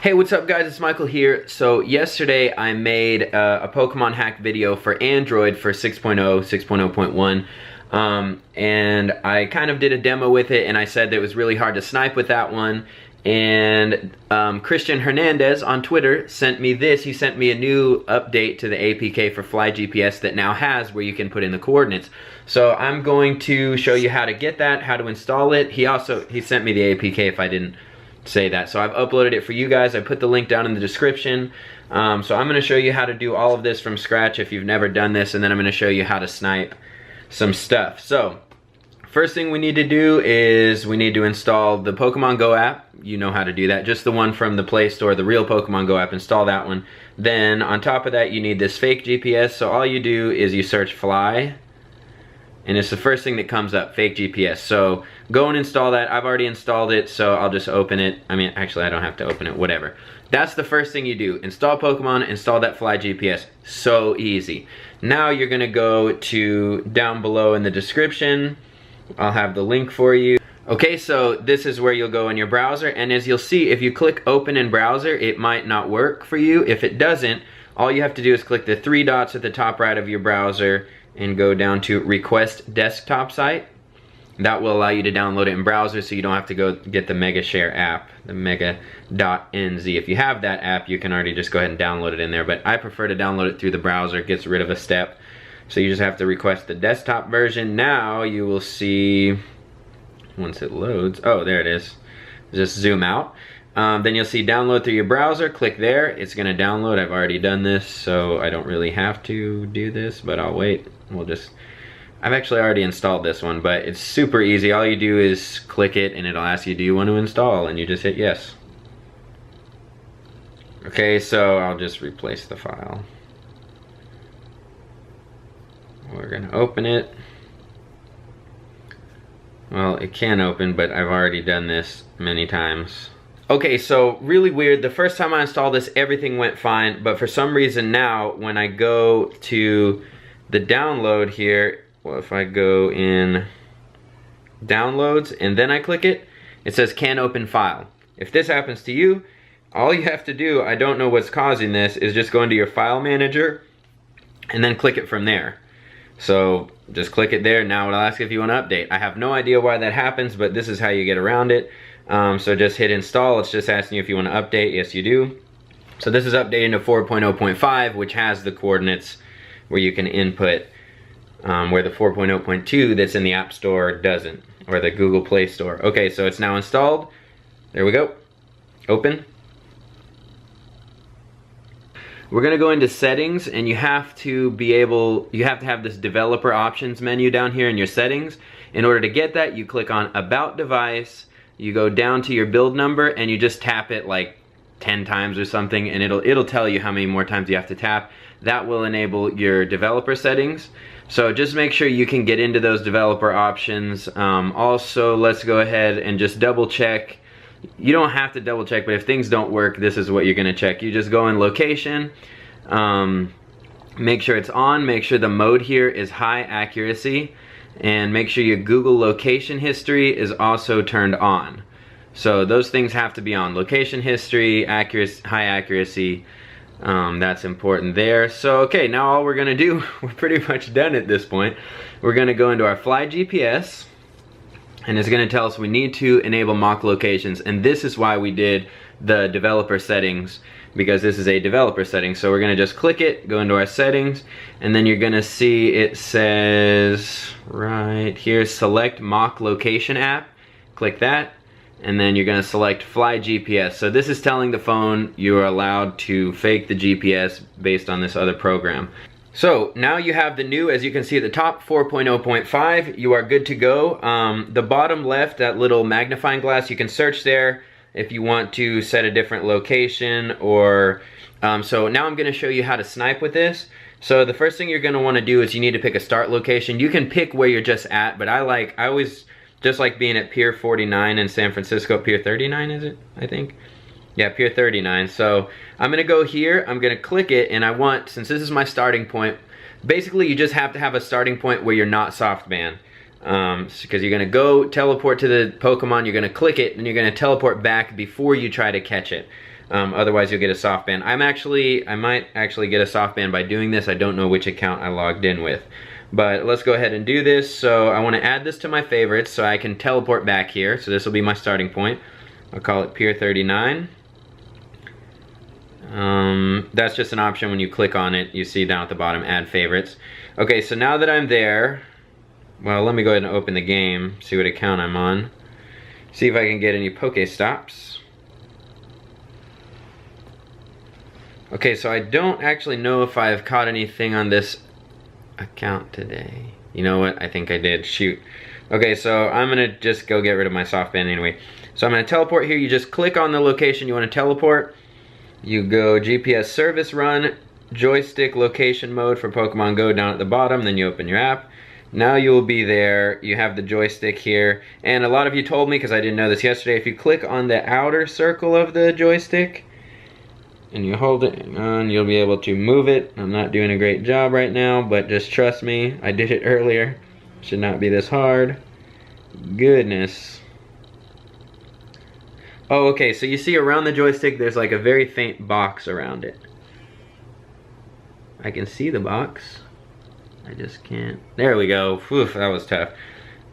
Hey, what's up guys, it's Michael here. So yesterday I made a Pokemon hack video for Android for 6.0, 6.0.1 and I kind of did a demo with it, and I said that it was really hard to snipe with that one. And Christian Hernandez on Twitter sent me this. He sent me a new update to the APK for Fly GPS that now has where you can put in the coordinates. So I'm going to show you how to get that, how to install it. He sent me the APK if I didn't say that. So I've uploaded it for you guys. I put the link down in the description. So I'm going to show you how to do all of this from scratch if you've never done this, and then I'm going to show you how to snipe some stuff. So first thing we need to do is we need to install the Pokemon Go app. You know how to do that. Just the one from the Play Store, the real Pokemon Go app. Install that one. Then on top of that you need this fake GPS. So all you do is you search Fly, and it's the first thing that comes up, fake GPS. So go and install that. I've already installed it, so I'll just open it. I mean, actually I don't have to open it, whatever. That's the first thing you do. Install Pokemon, install that Fly GPS. So easy. Now you're gonna go to down below in the description. I'll have the link for you. Okay, so this is where you'll go in your browser, and as you'll see, if you click open in browser, it might not work for you. If it doesn't, all you have to do is click the three dots at the top right of your browser and go down to request desktop site. That will allow you to download it in browser, so you don't have to go get the Mega Share app, the Mega.nz. If you have that app, you can already just go ahead and download it in there, but I prefer to download it through the browser. It gets rid of a step. So you just have to request the desktop version. Now you will see, once it loads, oh, there it is. Just zoom out. Then you'll see download through your browser. Click there. It's gonna download. I've already done this, so I don't really have to do this, but I'll wait. I've actually already installed this one, but it's super easy. All you do is click it, and it'll ask you, do you want to install? And you just hit yes. Okay, so I'll just replace the file. We're gonna open it. Well, it can open, but I've already done this many times. Okay, so really weird. The first time I installed this, everything went fine, but for some reason now, when I go to the download here, well, if I go in downloads and then I click it, it says can't open file. If this happens to you, all you have to do, I don't know what's causing this, is just go into your file manager and then click it from there. So just click it there. Now it'll ask if you want to update. I have no idea why that happens, but this is how you get around it. So just hit install. It's just asking you if you want to update. Yes, you do. So this is updating to 4.0.5, which has the coordinates where you can input, where the 4.0.2 that's in the App Store doesn't, or the Google Play Store. Okay, so it's now installed. There we go. Open. We're gonna go into settings, and you have to have this developer options menu down here in your settings. In order to get that, you click on about device, you go down to your build number, and you just tap it like 10 times or something, and it'll tell you how many more times you have to tap. That will enable your developer settings. So just make sure you can get into those developer options. Also, let's go ahead and just double check. You don't have to double check, but if things don't work, this is what you're gonna check. You just go in location, make sure it's on, make sure the mode here is high accuracy, and make sure your Google location history is also turned on. So those things have to be on. Location history, high accuracy, that's important there. So okay, now all we're gonna do, we're pretty much done at this point. We're gonna go into our Fly GPS, and it's gonna tell us we need to enable mock locations, and this is why we did the developer settings, because this is a developer setting. So we're gonna just click it, go into our settings, and then you're gonna see it says right here, select mock location app. Click that, and then you're gonna select Fly GPS. So this is telling the phone you are allowed to fake the GPS based on this other program. So now you have the new, as you can see at the top, 4.0.5. You are good to go. The bottom left, that little magnifying glass, you can search there if you want to set a different location, or so now I'm going to show you how to snipe with this. So the first thing you're going to want to do is you need to pick a start location. You can pick where you're just at, but I always just like being at Pier 49 in San Francisco. Pier 39 is it, I think? Yeah, Pier 39. So I'm gonna go here, I'm gonna click it, and I want, since this is my starting point, basically you just have to have a starting point where you're not soft banned. because you're gonna go teleport to the Pokemon, you're gonna click it, and you're gonna teleport back before you try to catch it. Otherwise you'll get a soft ban. I might actually get a soft ban by doing this. I don't know which account I logged in with. But let's go ahead and do this. So I want to add this to my favorites so I can teleport back here. So this will be my starting point. I'll call it Pier 39. That's just an option. When you click on it, you see down at the bottom, add favorites. Okay, so now that I'm there, well, let me go ahead and open the game, see what account I'm on. See if I can get any Pokestops. Okay, so I don't actually know if I've caught anything on this account today. You know what? I think I did. Shoot. Okay, so I'm gonna just go get rid of my soft ban anyway. So I'm gonna teleport here. You just click on the location you want to teleport. You go GPS service run, joystick location mode for Pokemon Go down at the bottom, then you open your app. Now you will be there. You have the joystick here. And a lot of you told me, because I didn't know this yesterday, if you click on the outer circle of the joystick and you hold it on, you'll be able to move it. I'm not doing a great job right now, but just trust me. I did it earlier. Should not be this hard. Goodness. Oh, okay, so you see around the joystick there's like a very faint box around it. I can see the box. I just can't. There we go. Whew, that was tough.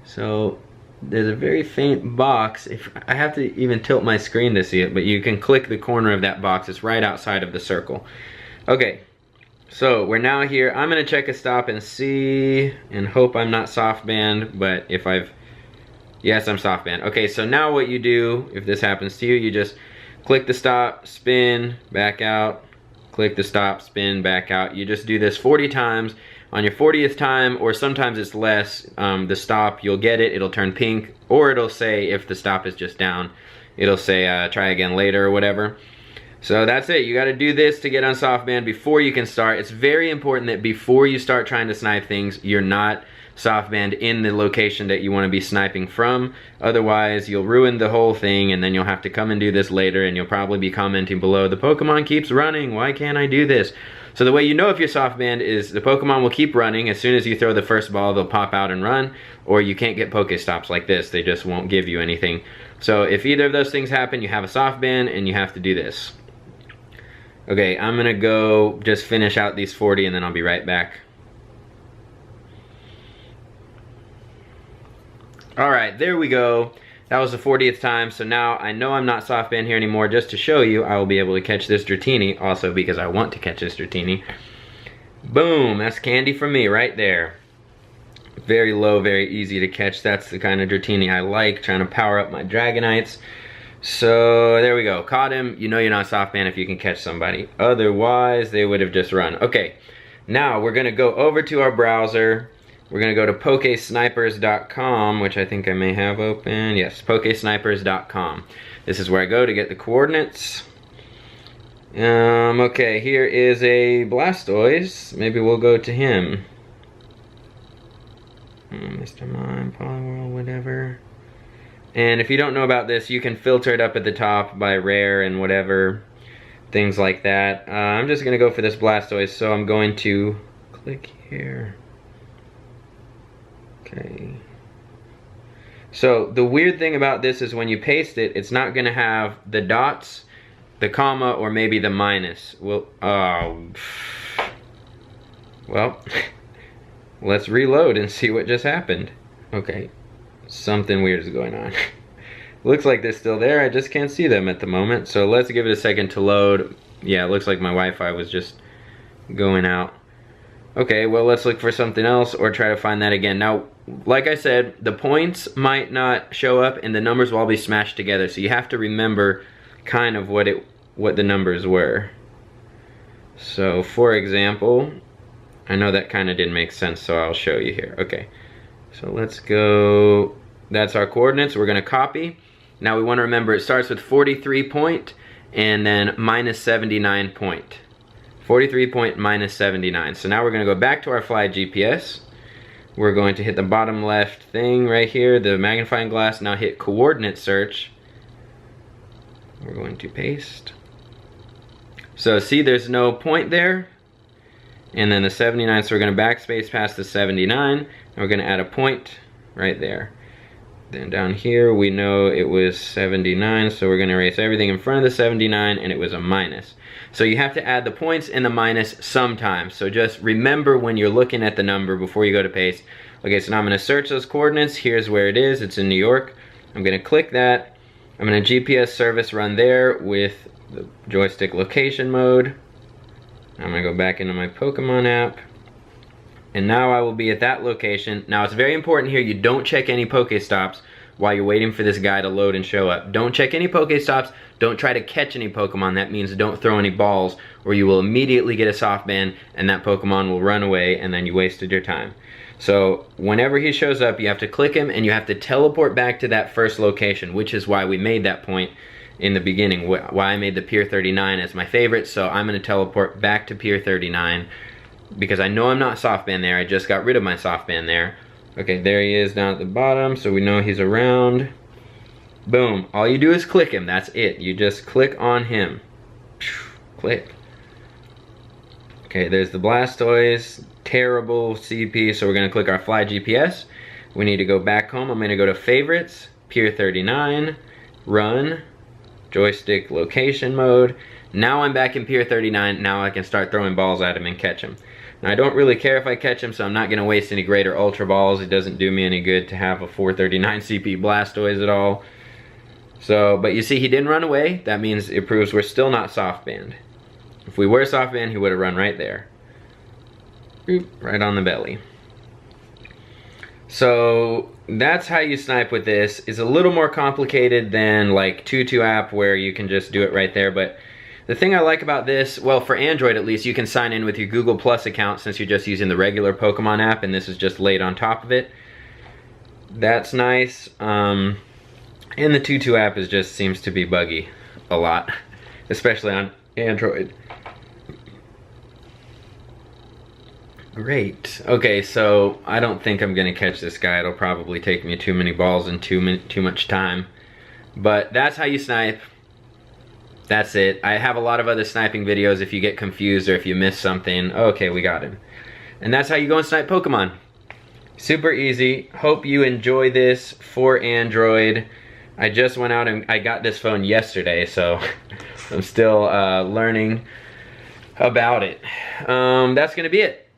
So there's a very faint box. If I have to even tilt my screen to see it, but you can click the corner of that box. It's right outside of the circle. Okay, so we're now here. I'm gonna check a stop and see and hope I'm not soft banned, but if yes, I'm soft banned. Okay, so now what you do, if this happens to you, you just click the stop, spin, back out, click the stop, spin, back out. You just do this 40 times. On your 40th time, or sometimes it's less, the stop, you'll get it, it'll turn pink, or it'll say, if the stop is just down, it'll say try again later or whatever. So that's it. You got to do this to get on soft ban before you can start. It's very important that before you start trying to snipe things, you're not soft banned in the location that you want to be sniping from. Otherwise, you'll ruin the whole thing, and then you'll have to come and do this later, and you'll probably be commenting below, the Pokemon keeps running, why can't I do this? So the way you know if you're soft banned is the Pokemon will keep running. As soon as you throw the first ball, they'll pop out and run, or you can't get Pokestops like this. They just won't give you anything. So if either of those things happen, you have a soft ban and you have to do this. Okay, I'm gonna go just finish out these 40 and then I'll be right back. Alright, there we go. That was the 40th time, so now I know I'm not soft banned here anymore. Just to show you, I will be able to catch this Dratini, also because I want to catch this Dratini. Boom, that's candy from me right there. Very low, very easy to catch. That's the kind of Dratini I like, trying to power up my Dragonites. So there we go, caught him. You know you're not soft banned if you can catch somebody. Otherwise, they would have just run. Okay, now we're gonna go over to our browser. We're gonna go to pokesnipers.com, which I think I may have open. Yes, pokesnipers.com. This is where I go to get the coordinates. Okay, here is a Blastoise. Maybe we'll go to him. Mr. Mime, Polyworld, whatever. And if you don't know about this, you can filter it up at the top by rare and whatever, things like that. I'm just gonna go for this Blastoise, so I'm going to click here. Okay. So the weird thing about this is when you paste it, it's not gonna have the dots, the comma, or maybe the minus. Well, let's reload and see what just happened. Okay, something weird is going on. Looks like they're still there, I just can't see them at the moment. So let's give it a second to load. Yeah, it looks like my Wi-Fi was just going out. Okay, well, let's look for something else or try to find that again. Now, like I said, the points might not show up and the numbers will all be smashed together, so you have to remember kind of what the numbers were. So, for example, I know that kind of didn't make sense, so I'll show you here. Okay, so let's go, that's our coordinates, we're gonna copy. Now we wanna remember it starts with 43 point and then minus 79 point. 43 point minus 79. So now we're gonna go back to our Fly GPS. We're going to hit the bottom left thing right here, the magnifying glass. Now hit coordinate search. We're going to paste. So see, there's no point there. And then the 79, so we're gonna backspace past the 79. And we're gonna add a point right there. Then down here, we know it was 79, so we're gonna erase everything in front of the 79, and it was a minus. So you have to add the points and the minus sometimes. So just remember when you're looking at the number before you go to paste. Okay, so now I'm gonna search those coordinates. Here's where it is, it's in New York. I'm gonna click that. I'm gonna GPS service run there with the joystick location mode. I'm gonna go back into my Pokemon app. And now I will be at that location. Now it's very important here, you don't check any Pokestops while you're waiting for this guy to load and show up. Don't check any Pokestops, don't try to catch any Pokemon. That means don't throw any balls, or you will immediately get a soft ban and that Pokemon will run away and then you wasted your time. So whenever he shows up, you have to click him and you have to teleport back to that first location, which is why we made that point in the beginning, why I made the Pier 39 as my favorite. So I'm gonna teleport back to Pier 39 because I know I'm not soft banned there. I just got rid of my soft ban there. Okay, there he is down at the bottom, so we know he's around. Boom, all you do is click him, that's it. You just click on him. Click. Okay, there's the Blastoise, terrible CP, so we're gonna click our Fly GPS. We need to go back home. I'm gonna go to Favorites, Pier 39, Run, Joystick Location Mode. Now I'm back in Pier 39, now I can start throwing balls at him and catch him. Now I don't really care if I catch him, so I'm not gonna waste any greater ultra balls. It doesn't do me any good to have a 439 CP Blastoise at all. So, but you see he didn't run away. That means it proves we're still not soft banned. If we were soft banned, he would have run right there. Oop, right on the belly. So that's how you snipe with this. It's a little more complicated than like Tutu app where you can just do it right there, but the thing I like about this, well, for Android at least, you can sign in with your Google Plus account since you're just using the regular Pokemon app and this is just laid on top of it. That's nice. And the Tutu app just seems to be buggy a lot, especially on Android. Great. Okay, so I don't think I'm gonna catch this guy. It'll probably take me too many balls and too much time. But that's how you snipe. That's it. I have a lot of other sniping videos if you get confused or if you miss something. Okay, we got him. And that's how you go and snipe Pokemon. Super easy. Hope you enjoy this for Android. I just went out and I got this phone yesterday, so I'm still learning about it. That's gonna be it.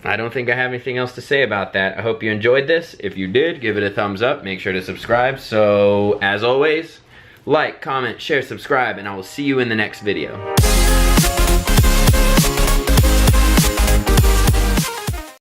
I don't think I have anything else to say about that. I hope you enjoyed this. If you did, give it a thumbs up. Make sure to subscribe. So, as always, like, comment, share, subscribe, and I will see you in the next video.